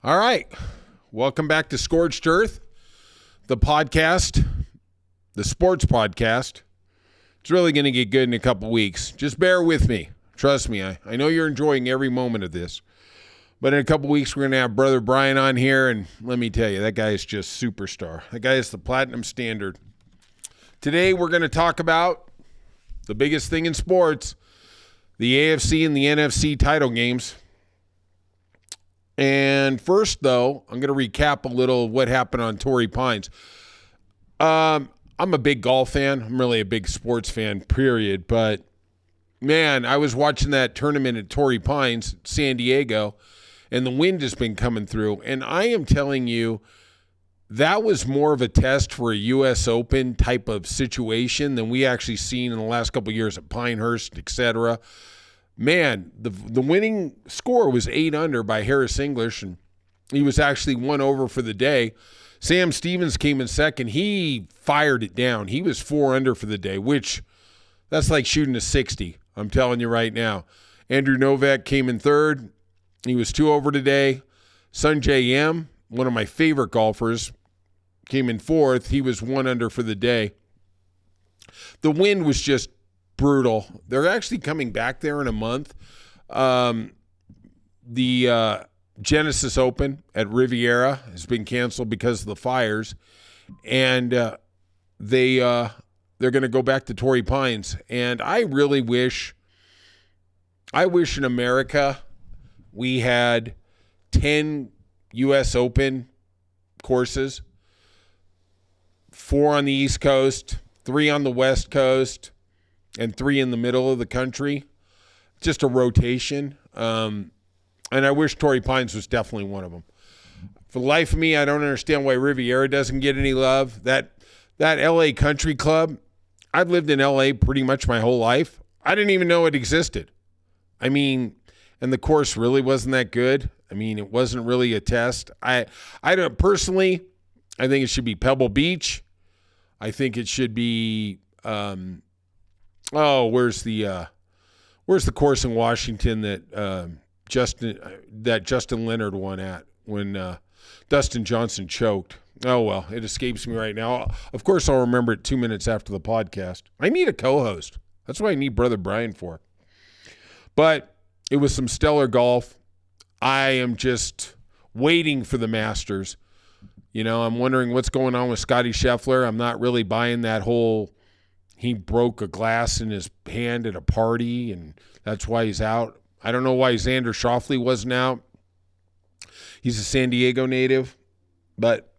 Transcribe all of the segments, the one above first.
All right. Welcome back to Scorched Earth, the podcast, the sports podcast. It's really going to get good in a couple weeks. Just bear with me. Trust me. I know you're enjoying every moment of this. But in a couple weeks, we're going to have Brother Brian on here. And let me tell you, that guy is just superstar. That guy is the platinum standard. Today, we're going to talk about the biggest thing in sports, the AFC and the NFC title games. And first, though, I'm going to recap a little of what happened on Torrey Pines. I'm a big golf fan. I'm really a big sports fan, period. But, man, I was watching that tournament at Torrey Pines, San Diego, and the wind has been coming through. And I am telling you, that was more of a test for a U.S. Open type of situation than we actually seen in the last couple of years at Pinehurst, etc. Man, the winning score was 8 under by Harris English, and he was actually 1 over for the day. Sam Stevens came in second. He fired it down. He was 4 under for the day, which that's like shooting a 60. I'm telling you right now. Andrew Novak came in third. He was 2 over today. Sungjae M, one of my favorite golfers, came in fourth. He was 1 under for the day. The wind was just brutal. They're actually coming back there in a month. The Genesis Open at Riviera has been canceled because of the fires, and they're going to go back to Torrey Pines. And I really wish in America we had 10 U.S. Open courses, 4 on the East Coast, 3 on the West Coast, and 3 in the middle of the country. Just a rotation. And I wish Torrey Pines was definitely one of them. For the life of me, I don't understand why Riviera doesn't get any love. That L.A. Country Club, I've lived in L.A. pretty much my whole life. I didn't even know it existed. I mean, and the course really wasn't that good. I mean, it wasn't really a test. I don't personally, I think it should be Pebble Beach. I think it should be where's the course in Washington that Justin Leonard won at when Dustin Johnson choked? Oh, well, it escapes me right now. Of course, I'll remember it 2 minutes after the podcast. I need a co-host. That's what I need Brother Brian for. But it was some stellar golf. I am just waiting for the Masters. You know, I'm wondering what's going on with Scottie Scheffler. I'm not really buying that whole he broke a glass in his hand at a party, and that's why he's out. I don't know why Xander Schauffele wasn't out. He's a San Diego native. But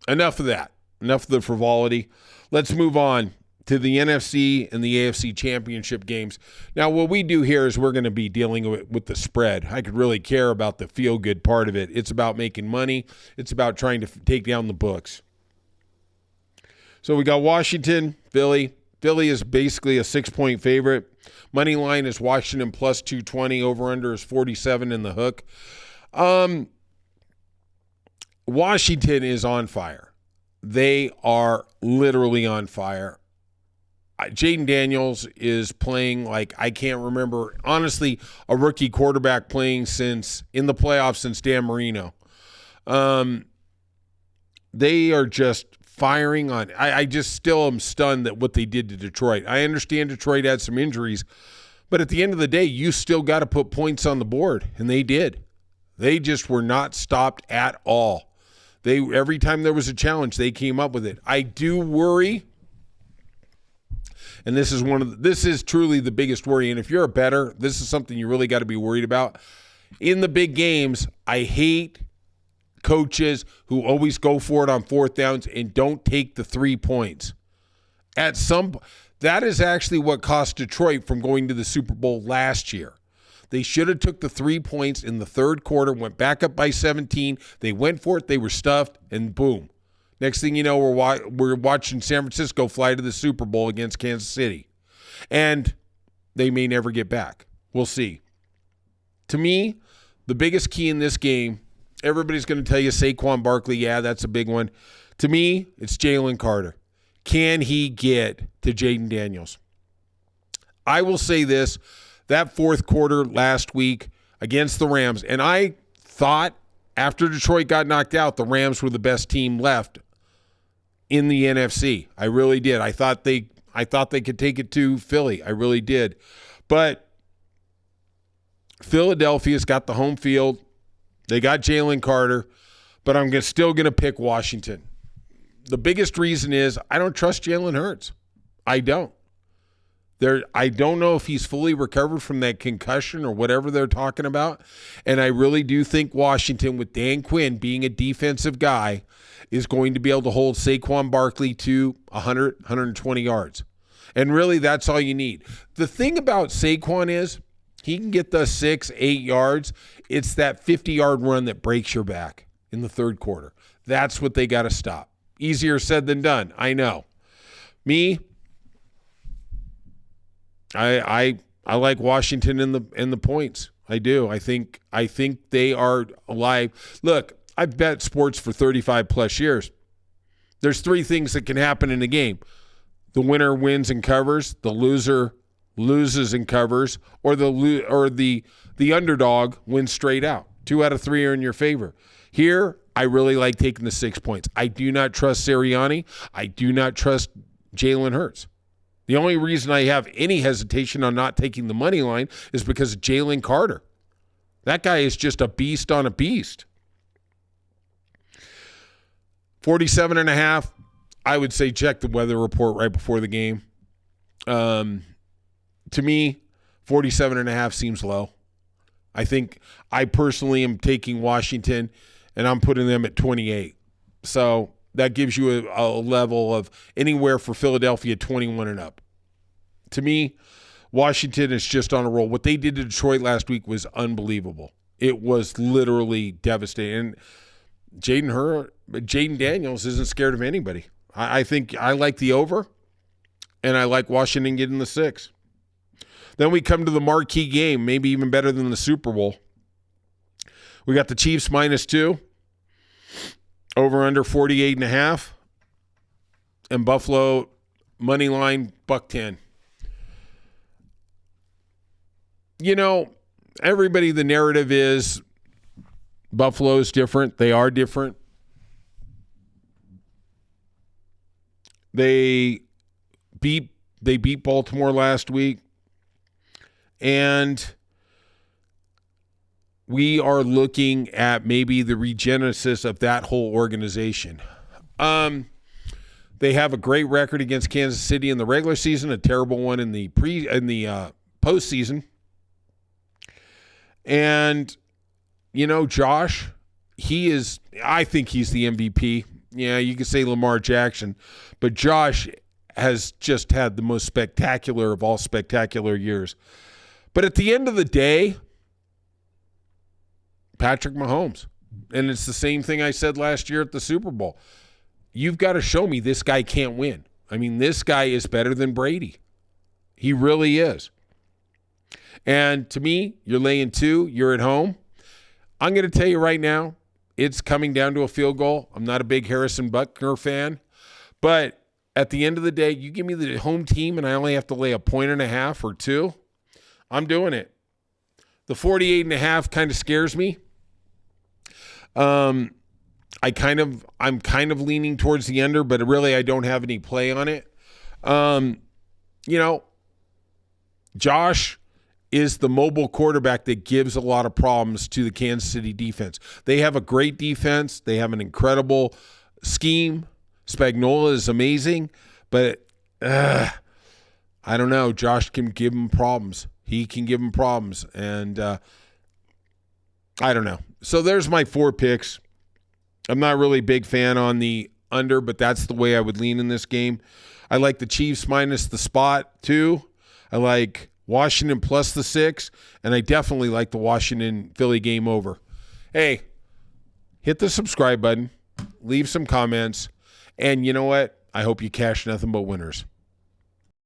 enough of that. Enough of the frivolity. Let's move on to the NFC and the AFC championship games. Now, what we do here is we're going to be dealing with the spread. I could really care about the feel-good part of it. It's about making money. It's about trying to take down the books. So we got Washington, Philly. Philly is basically a 6-point favorite. Money line is Washington plus 220. Over-under is 47 in the hook. Washington is on fire. They are literally on fire. Jaden Daniels is playing like I can't remember, honestly, a rookie quarterback playing in the playoffs since Dan Marino. They are just firing on. I just still am stunned at what they did to Detroit. I understand Detroit had some injuries, but at the end of the day, you still got to put points on the board, and they did. They just were not stopped at all. Every time there was a challenge, they came up with it. I do worry. And this is truly the biggest worry. And if you're a bettor, this is something you really got to be worried about. In the big games, I hate coaches who always go for it on 4th downs and don't take the 3 points. That is actually what cost Detroit from going to the Super Bowl last year. They should have took the 3 points in the third quarter, went back up by 17. They went for it. They were stuffed, and boom. Next thing you know, we're watching San Francisco fly to the Super Bowl against Kansas City. And they may never get back. We'll see. To me, the biggest key in this game, everybody's going to tell you Saquon Barkley, yeah, that's a big one. To me, it's Jalen Carter. Can he get to Jaden Daniels? I will say this, that fourth quarter last week against the Rams, and I thought After Detroit got knocked out, the Rams were the best team left in the NFC. I really did. I thought they could take it to Philly. I really did. But Philadelphia's got the home field. They got Jalen Carter, but I'm still going to pick Washington. The biggest reason is I don't trust Jalen Hurts. I don't. I don't know if he's fully recovered from that concussion or whatever they're talking about. And I really do think Washington, with Dan Quinn being a defensive guy, is going to be able to hold Saquon Barkley to 100, 120 yards. And really, that's all you need. The thing about Saquon is he can get the 6, 8 yards. It's that 50-yard run that breaks your back in the third quarter. That's what they got to stop. Easier said than done, I know. Me, I like Washington in the points. I do. I think they are alive. Look, I've bet sports for 35 plus years. There's 3 things that can happen in a game. The winner wins and covers, the loser loses and covers, or the underdog wins straight out. 2 out of 3 are in your favor. Here, I really like taking the 6 points. I do not trust Sirianni. I do not trust Jalen Hurts. The only reason I have any hesitation on not taking the money line is because of Jalen Carter. That guy is just a beast on a beast. 47.5, I would say check the weather report right before the game. To me, 47.5 seems low. I think I personally am taking Washington, and I'm putting them at 28. So that gives you a level of anywhere for Philadelphia 21 and up. To me, Washington is just on a roll. What they did to Detroit last week was unbelievable. It was literally devastating. And Jaden Daniels isn't scared of anybody. I think I like the over, and I like Washington getting the 6. Then we come to the marquee game, maybe even better than the Super Bowl. We got the Chiefs -2, over under 48.5, and Buffalo money line $1.10. You know, everybody, the narrative is Buffalo's different. They are different. They beat Baltimore last week. And we are looking at maybe the regenesis of that whole organization. They have a great record against Kansas City in the regular season, a terrible one in the postseason. And you know, Josh, I think he's the MVP. Yeah, you could say Lamar Jackson, but Josh has just had the most spectacular of all spectacular years. But at the end of the day, Patrick Mahomes. And it's the same thing I said last year at the Super Bowl. You've got to show me this guy can't win. I mean, this guy is better than Brady. He really is. And to me, you're laying 2, you're at home. I'm going to tell you right now, it's coming down to a field goal. I'm not a big Harrison Butker fan. But at the end of the day, you give me the home team and I only have to lay 1.5 or 2. I'm doing it. The 48.5 kind of scares me. I'm kind of leaning towards the under, but really I don't have any play on it. You know, Josh is the mobile quarterback that gives a lot of problems to the Kansas City defense. They have a great defense. They have an incredible scheme. Spagnuolo is amazing, but I don't know. Josh can give him problems. He can give him problems, and I don't know. So there's my 4 picks. I'm not really a big fan on the under, but that's the way I would lean in this game. I like the Chiefs minus the spot, too. I like Washington plus the 6, and I definitely like the Washington-Philly game over. Hey, hit the subscribe button, leave some comments, and you know what? I hope you cash nothing but winners.